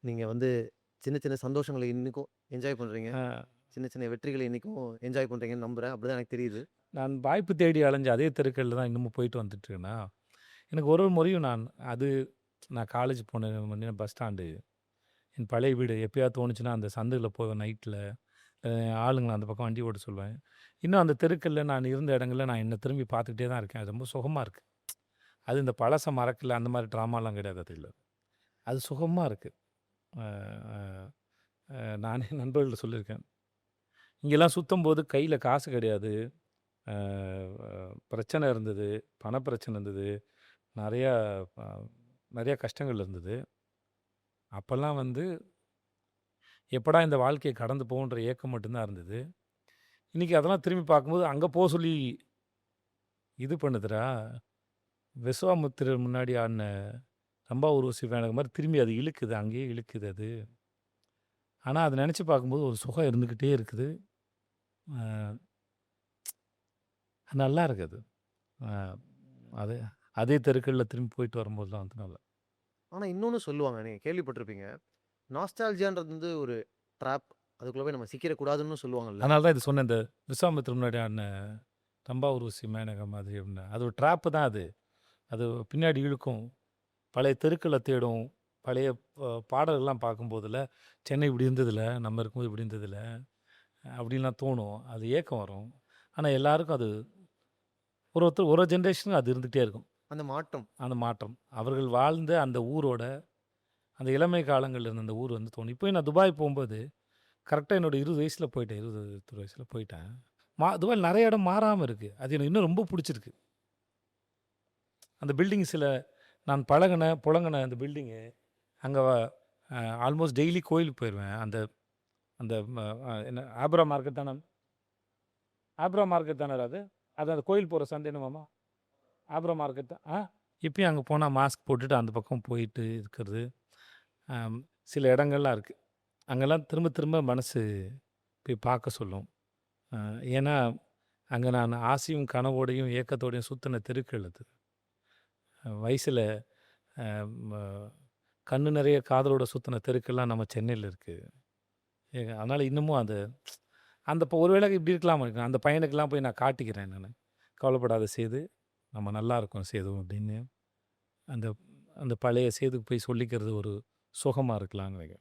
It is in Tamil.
நீங்க வந்து சின்ன சின்ன சந்தோஷங்கள இன்னைக்கும் என்ஜாய் பண்றீங்க. அ சின்ன சின்ன வெற்றிகள இன்னைக்கும் என்ஜாய் பண்றீங்கன்னு நம்புறேன். அப்படிதான் எனக்கு தெரியுது. நான் வாய்ப்பு தேடி அலைஞ்ச அதே தெருக்கள்ல தான் இன்னமும் போயிட்டு வந்துட்டுருக்கேனா, எனக்கு ஒரு ஒரு முறையும் அது நான் காலேஜ் போன முன்ன பஸ் ஸ்டாண்டு, என் பழைய வீடு எப்பயாவது தோணுச்சுன்னா, அந்த சந்துல போவேன் நைட்ல. ஆளுங்கள அந்த பக்கம் வண்டி ஓட்ட சொல்லுவேன். இன்னும் அந்த தெருக்கள்ல நான் இருந்த இடங்கள்ல நான் என்ன திரும்பி பார்த்துக்கிட்டே தான் இருக்கேன். அது ரொம்ப சுகமா இருக்கு. அது இந்த பழச மறக்கல அந்த மாரி ட்ராமாலாம் கிடையாது அதுல. அது சுகமா இருக்கு. அ அ நானே நண்பர்கள்ட்ட சொல்லியிருக்கேன். இங்கேல்லாம் சுத்தம்போது கையில காசு கிடையாது. அ அ பிரச்சனை இருந்தது. பண பிரச்சனை இருந்தது. நெறையா ப நெறையா கஷ்டங்கள் இருந்தது. அப்பல்லாம் எப்படா இந்த வாழ்க்கைய கடந்து போவோன்ற ஏக்கம் மட்டும் தான் இருந்தது. இன்னைக்கு அதெல்லாம் திரும்பி பார்க்கும்போது, அங்க சொல்லி இது பண்ணுதுடா. விஸ்வாமித்திரர் முன்னாடி ஆடுன ரம்பா ஊர்வசி மேனகா மாரி திரும்பி அது இழுக்குது. அங்கேயே இழுக்குது அது. ஆனா, அத நெனச்சு பார்க்கும்போது ஒரு சுகம் இருந்துகிட்டே இருக்குது. அ நல்லா இருக்கு அது. அ அது அதே தெருக்கள்ல திரும்பி போயிட்டு வரும்போதெல்லாம் நல்லா ஆனா இன்னொன்னு சொல்லுவாங்க. நீங்க கேள்விப்பட்டிருப்பீங்க. நாஸ்டால்ஜியான்றது வந்து ஒரு ட்ராப். அதுக்குள்ள போய் நம்ம சிக்கிற கூடாதுன்னு சொல்லுவாங்கல்ல. அதனால தான் இது சொன்னேன். இந்த விஸ்வாமித்திரர் முன்னாடி ஆடுன ரம்பா ஊர்வசி மேனகா மாதிரி அப்டின்னு. அது ஒரு ட்ராப் தான் அது. அது பின்னாடி இழுக்கும். பழைய தெருக்கள தேடும். பழைய பாடல்கள்லாம் பார்க்கும்போதுல, சென்னை இப்படி இருந்ததுல்ல, நம்ம இருக்கும்போது இப்படி இருந்ததுல்ல, அப்படின்லாம் தோணும். அது ஏக்கம் வரும். ஆனா எல்லாருக்கும் அது ஒருத்தர் ஒரு ஜெனரேஷனுக்கு அது இருந்துகிட்டே இருக்கும். அந்த மாற்றம். அந்த மாற்றம். அவர்கள் வாழ்ந்த அந்த ஊரோட, அந்த இளமை காலங்கள்ல இருந்த அந்த ஊர் தோணும். இப்பயும் நான் துபாய் போம்போது, கரெக்ட்டா என்னோட 20 வயசுல போயிட்டேன். 20, 21 வயசுல போயிட்டேன். துபாய்ல நெறைய இடம் மாறாம இருக்கு. அது எனக்கு இன்னும் ரொம்ப புடிச்சிருக்கு. அந்த பில்டிங்ஸ்ல நான் புழங்குன அந்த பில்டிங்கு, அங்க ஆல்மோஸ்ட் டெய்லி கோயிலுக்கு போயிருவேன். அந்த அந்த ம அ என்ன ஆப்ரா மார்க்கெட் தான? ஆப்ரா மார்க்கெட் தானடா அது? அது அந்த கோயில் போற சந்து என்னவாமா? ஆப்ரா மார்க்கெட் தான். இப்பயும் அங்க போனா மாஸ்க் போட்டுட்டு அந்த பக்கம் போயிட்டு இருக்கிறது. அம் சில இடங்கள்லாம் இருக்கு. அங்கலாம் திரும்ப திரும்ப மனசு போய் பார்க்க சொல்லும். அ ஏன்னா, அங்க நான் ஆசையும், கனவோடையும், ஏக்கத்தோடையும் சுத்துன தெருக்கள் அது. வயசுல அ ம கண்ணு நெறைய காதலோட சுத்துன தெருக்கள்லாம் நம்ம சென்னையில இருக்கு. அதனால இன்னமும் அந்த அந்த இப்போ ஒரு வேளை இப்படி இருக்கலாம் இருக்கு. அந்த பையனுக்கெல்லாம் போய் நான் காட்டிக்கிறேன் நானு. "கவலைப்படாத சேது, நம்ம நல்லாருக்கோம் சேது" அப்படின்னு. அந்த அந்த பழைய சேதுக்கு போய் சொல்லிக்கிறது ஒரு சுகமா இருக்கலாம்னு நெனைக்கிறேன்.